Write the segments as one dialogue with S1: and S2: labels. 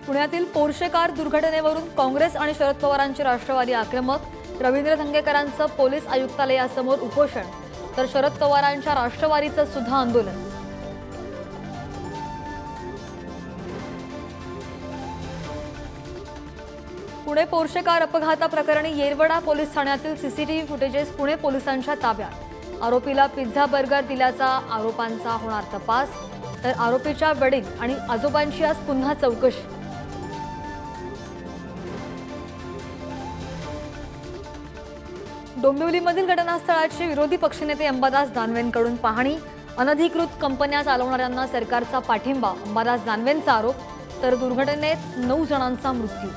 S1: पुण्यातील Porsche car दुर्घटनेवरून Congress आणि शरद पवारांचे राष्ट्रवादी आक्रमक, रवींद्र धंगेकरांचं पोलीस आयुक्तालयासमोर उपोषण, तर शरद पवारांच्या राष्ट्रवादीचं सुद्धा आंदोलन। पुणे पोर्शे कार अपघाताप्रकरणी येरवडा पोलीस ठाण्यातील सीसीटीव्ही फुटेजेस पुणे पोलिसांच्या ताब्यात। आरोपीला पिझ्झा बर्गर दिल्याचा आरोपांचा होणार तपास, तर आरोपीच्या वडील आणि आजोबांची आज पुन्हा चौकशी। डोंबिवलीमधील घटनास्थळाची विरोधी पक्षनेते अंबादास दानवेंकडून पाहणी, अनधिकृत कंपन्या चालवणाऱ्यांना सरकारचा पाठिंबा, अंबादास दानवेंचा आरोप, तर दुर्घटनेत 9 जणांचा मृत्यू।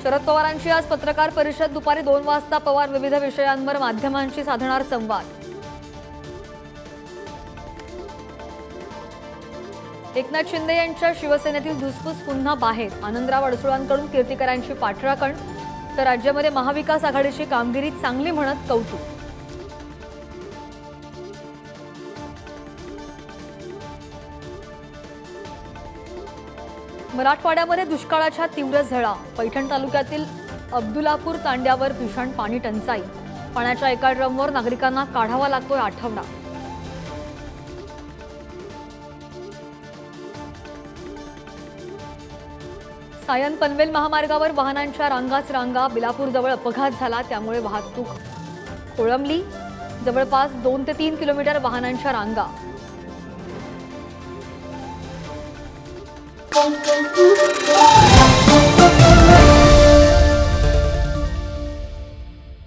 S1: शरद पवारांची आज पत्रकार परिषद, दुपारी 2 वाजता पवार विविध विषयांवर माध्यमांशी साधणार संवाद। एकनाथ शिंदे यांच्या शिवसेनेतील धुसफूस पुन्हा बाहेर, आनंदराव अडसुळांकडून कीर्तिकरांची पाठराखण, तर राज्यामध्ये महाविकास आघाडीची कामगिरी चांगली म्हणत कौतुक। मराठवाड्यामध्ये दुष्काळाच्या तीव्र झळा, पैठण तालुक्यातील अब्दुलापूर तांड्यावर भीषण पाणी टंचाई, पाण्याच्या एका ड्रमवर नागरिकांना काढावा लागतोय आठवडा। सायन पनवेल महामार्गावर वाहनांच्या रांगाच रांगा, बिलापूर जवळ अपघात झाला, त्यामुळे वाहतूक खोळंबली, जवळपास 2 ते 3 किलोमीटर वाहनांच्या रांगा।
S2: Thank you.